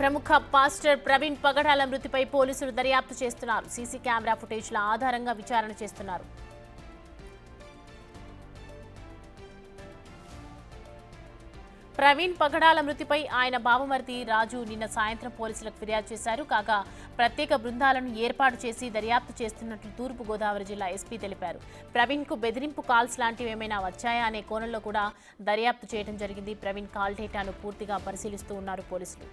ప్రముఖ పాస్టర్ ప్రవీణ్ పగడాల మృతిపై పోలీసులు దర్యాప్తు చేస్తున్నారు. సీసీ కెమెరా ఫుటేజ్ల ఆధారంగా విచారణ చేస్తున్నారు. ప్రవీణ్ పగడాల మృతిపై ఆయన బావమరిది రాజు నిన్న సాయంత్రం పోలీసులకు ఫిర్యాదు చేశారు. కాగా ప్రత్యేక బృందాలను ఏర్పాటు చేసి దర్యాప్తు చేస్తున్నట్లు తూర్పు గోదావరి జిల్లా ఎస్పీ తెలిపారు. ప్రవీణ్ కు బెదిరింపు కాల్స్ లాంటివి ఏమైనా వచ్చాయా అనే కోణంలో కూడా దర్యాప్తు చేయడం జరిగింది. ప్రవీణ్ కాల్ డేటాను పూర్తిగా పరిశీలిస్తూ ఉన్నారు పోలీసులు.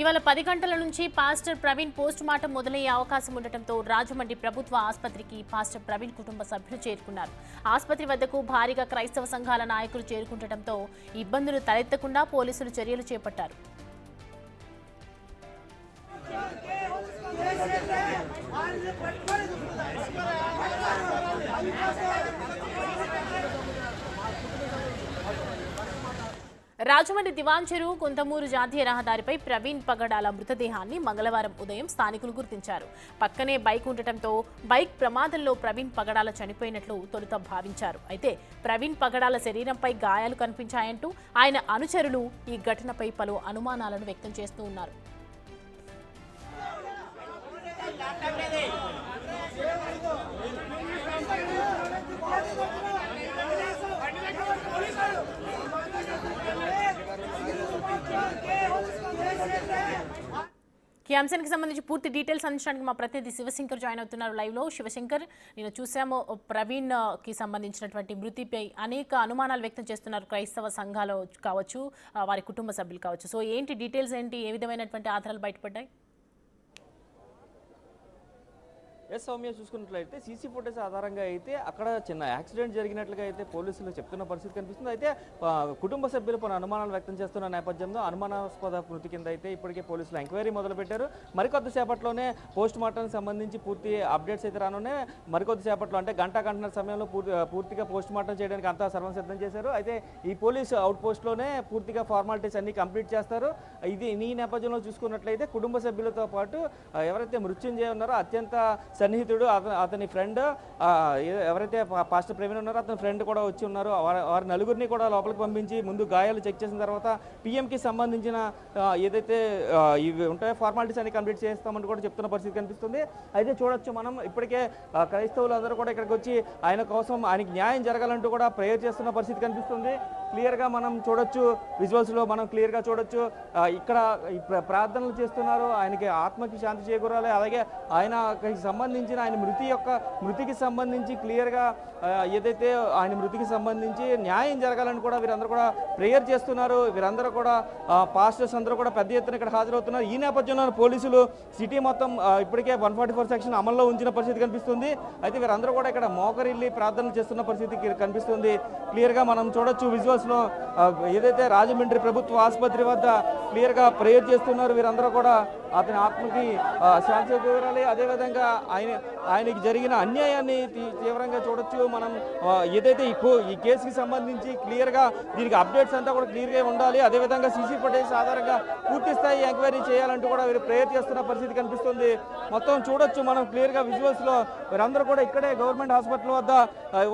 ఇవాళ 10 గంటల నుంచి పాస్టర్ ప్రవీణ్ పోస్ట్ మార్టం మొదలయ్యే అవకాశం ఉండటంతో రాజమండ్రి ప్రభుత్వ ఆసుపత్రికి పాస్టర్ ప్రవీణ్ కుటుంబ సభ్యులు చేరుకున్నారు. ఆసుపత్రి వద్దకు భారీగా క్రైస్తవ సంఘాల నాయకులు చేరుకుండటంతో ఇబ్బందులు తలెత్తకుండా పోలీసులు చర్యలు చేపట్టారు. రాజమండ్రి దివాన్ చెరువు కొంతమూరు జాతీయ రహదారిపై ప్రవీణ్ పగడాల మృతదేహాన్ని మంగళవారం ఉదయం స్థానికులు గుర్తించారు. పక్కనే బైక్ ఉండటంతో బైక్ ప్రమాదంలో ప్రవీణ్ పగడాల చనిపోయినట్లు తొలుత భావించారు. అయితే ప్రవీణ్ పగడాల శరీరంపై గాయాలు కనిపించాయంటూ ఆయన అనుచరులు ఈ ఘటనపై పలు అనుమానాలను వ్యక్తం చేస్తూ ఉన్నారు. ఈ అంశానికి సంబంధించి పూర్తి డీటెయిల్స్ అందించడానికి మా ప్రతినిధి శివశంకర్ జాయిన్ అవుతున్నారు లైవ్ లో. శివశంకర్, నేను చూసాము ప్రవీణ్ కి సంబంధించినటువంటి మృతిపై అనేక అనుమానాలు వ్యక్తం చేస్తున్నారు క్రైస్తవ సంఘాలు కావచ్చు, వారి కుటుంబ సభ్యులు కావచ్చు. సో ఏంటి డీటెయిల్స్ ఏంటి, ఏ విధమైనటువంటి ఆధారాలు బయటపడ్డాయి? సౌమ్య, చూసుకున్నట్లయితే సీసీ ఫుటేజ్ ఆధారంగా అయితే అక్కడ చిన్న యాక్సిడెంట్ జరిగినట్లుగా అయితే పోలీసులు చెప్తున్న పరిస్థితి కనిపిస్తుంది. అయితే కుటుంబ సభ్యులు కొన్ని అనుమానాలు వ్యక్తం చేస్తున్న నేపథ్యంలో అనుమానాస్పద మృతి కింద అయితే ఇప్పటికే పోలీసులు ఎంక్వైరీ మొదలుపెట్టారు. మరికొద్దిసేపట్లోనే పోస్ట్ మార్టంకి సంబంధించి పూర్తి అప్డేట్స్ అయితే రానున్నాయి. మరికొద్దిసేపట్లో అంటే గంటన్నర సమయంలో పూర్తిగా పోస్ట్ మార్టం చేయడానికి అంతా సర్వం సిద్ధం చేశారు. అయితే ఈ పోలీసు అవుట్ పోస్ట్లోనే పూర్తిగా ఫార్మాలిటీస్ అన్ని కంప్లీట్ చేస్తారు. ఈ నేపథ్యంలో చూసుకున్నట్లయితే కుటుంబ సభ్యులతో పాటు ఎవరైతే మృత్యుంజయ ఉన్నారో అత్యంత సన్నిహితుడు, అతని ఫ్రెండ్ ఎవరైతే పాస్టర్ ప్రవీణ్ ఉన్నారో అతని ఫ్రెండ్ కూడా వచ్చి ఉన్నారు. వారి నలుగురిని కూడా లోపలికి పంపించి ముందు గాయాలు చెక్ చేసిన తర్వాత పిఎంకి సంబంధించిన ఏదైతే ఇవి ఉంటాయో ఫార్మాలిటీస్ అన్ని కంప్లీట్ చేస్తామని కూడా చెప్తున్న పరిస్థితి కనిపిస్తుంది. అయితే చూడొచ్చు మనం ఇప్పటికే క్రైస్తవులు అందరూ కూడా ఇక్కడికి వచ్చి ఆయన కోసం ఆయనకి న్యాయం జరగాలంటూ కూడా ప్రేయర్ చేస్తున్న పరిస్థితి కనిపిస్తుంది. క్లియర్గా మనం చూడొచ్చు, విజువల్స్లో మనం క్లియర్గా చూడొచ్చు. ఇక్కడ ప్రార్థనలు చేస్తున్నారు, ఆయనకి ఆత్మకి శాంతి చేకూరాలి, అలాగే ఆయనకి సంబంధించిన ఆయన మృతికి సంబంధించి క్లియర్గా ఏదైతే ఆయన మృతికి సంబంధించి న్యాయం జరగాలని కూడా వీరందరూ కూడా ప్రేయర్ చేస్తున్నారు. వీరందరూ కూడా పాస్టర్స్ అందరూ కూడా పెద్ద ఎత్తున ఇక్కడ హాజరవుతున్నారు. ఈ నేపథ్యంలో పోలీసులు సిటీ మొత్తం ఇప్పటికే 144 సెక్షన్ అమల్లో ఉంచిన పరిస్థితి కనిపిస్తుంది. అయితే వీరందరూ కూడా ఇక్కడ మోకరిల్లి ప్రార్థనలు చేస్తున్న పరిస్థితి కనిపిస్తుంది. క్లియర్గా మనం చూడొచ్చు విజువల్స్లో ఏదైతే రాజమండ్రి ప్రభుత్వ ఆసుపత్రి వద్ద క్లియర్గా ప్రేయర్ చేస్తున్నారు. వీరందరూ కూడా అతని ఆత్మకి శాంతి చేకూరాలి, అదేవిధంగా ఆయనకి జరిగిన అన్యాయాన్ని తీవ్రంగా చూడొచ్చు. మనం ఏదైతే ఈ కేసుకి సంబంధించి క్లియర్గా దీనికి అప్డేట్స్ అంతా కూడా క్లియర్గా ఉండాలి. అదేవిధంగా సీసీ ఫుటేజ్ ఆధారంగా పూర్తి స్థాయి ఎంక్వైరీ చేయాలంటూ కూడా వీరు ప్రేయర్ చేస్తున్న పరిస్థితి కనిపిస్తుంది. మొత్తం చూడొచ్చు మనం క్లియర్గా విజువల్స్లో వీరందరూ కూడా ఇక్కడే గవర్నమెంట్ హాస్పిటల్ వద్ద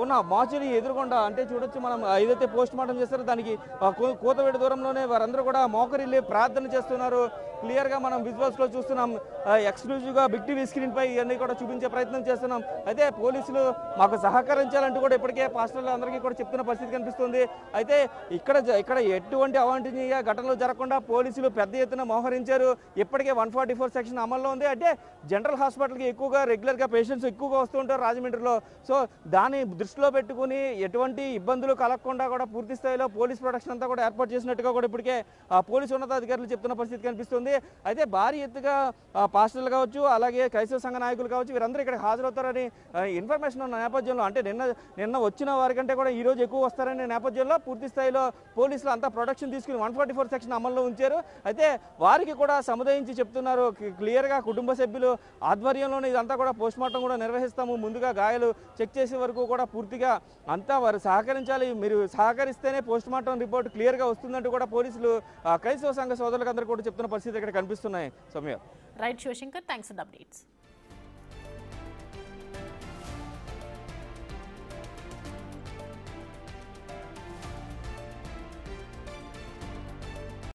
ఉన్న మార్చురీ ఎదురుకుండా అంటే చూడొచ్చు మనం ఏదైతే పోస్ట్ మార్టం చేస్తారో దానికి కూతవేడి దూరంలోనే వారందరూ కూడా మోకరిల్లి ప్రార్థన చేస్తున్నారు. క్లియర్గా మనం విజువల్స్లో చూస్తున్నాం. ఎక్స్క్లూజివ్గా బిగ్ టీవీ స్క్రీన్ పై ఇవన్నీ కూడా చూపించే ప్రయత్నం చేస్తున్నాం. అయితే పోలీసులు మాకు సహకరించాలంటూ కూడా ఇప్పటికే పాస్టర్లు అందరికీ కూడా చెప్తున్న పరిస్థితి కనిపిస్తుంది. అయితే ఇక్కడ ఎటువంటి అవాంఛనీయ ఘటనలు జరగకుండా పోలీసులు పెద్ద ఎత్తున మోహరించారు. ఇప్పటికే 144 సెక్షన్ అమల్లో ఉంది. అంటే జనరల్ హాస్పిటల్కి ఎక్కువగా రెగ్యులర్గా పేషెంట్స్ ఎక్కువగా వస్తూ ఉంటారు రాజమండ్రిలో. సో దాన్ని దృష్టిలో పెట్టుకుని ఎటువంటి ఇబ్బందులు కలగకుండా కూడా పూర్తి స్థాయిలో పోలీస్ ప్రొటెక్షన్ అంతా కూడా ఏర్పాటు చేసినట్టుగా కూడా ఇప్పటికే పోలీసు ఉన్నతాధికారులు చెప్తున్న పరిస్థితి కనిపిస్తుంది. అయితే భారీ భారీ ఎత్తుగా పాస్టర్లు కావచ్చు, అలాగే క్రైస్తవ సంఘ నాయకులు కావచ్చు, వీరందరూ ఇక్కడ హాజరవుతారని ఇన్ఫర్మేషన్ ఉన్న నేపథ్యంలో, అంటే నిన్న వచ్చిన వారికంటే కూడా ఈ రోజు ఎక్కువ వస్తారనే నేపథ్యంలో పూర్తి స్థాయిలో పోలీసులు అంతా ప్రొటెక్షన్ తీసుకుని 144 సెక్షన్ అమల్లో ఉంచారు. అయితే వారికి కూడా సముదాయించి చెప్తున్నారు క్లియర్గా, కుటుంబ సభ్యులు ఆధ్వర్యంలోనే ఇదంతా కూడా పోస్ట్మార్టం కూడా నిర్వహిస్తాము, ముందుగా గాయాలు చెక్ చేసే వరకు కూడా పూర్తిగా అంతా వారు సహకరించాలి, మీరు సహకరిస్తేనే పోస్ట్మార్టం రిపోర్ట్ క్లియర్గా వస్తుందంటూ కూడా పోలీసులు క్రైస్తవ సంఘ సోదరులకు అందరూ కూడా చెప్తున్న పరిస్థితి ఇక్కడ కనిపిస్తున్నాయి. Soumya. Right Shivashankar, thanks for the updates.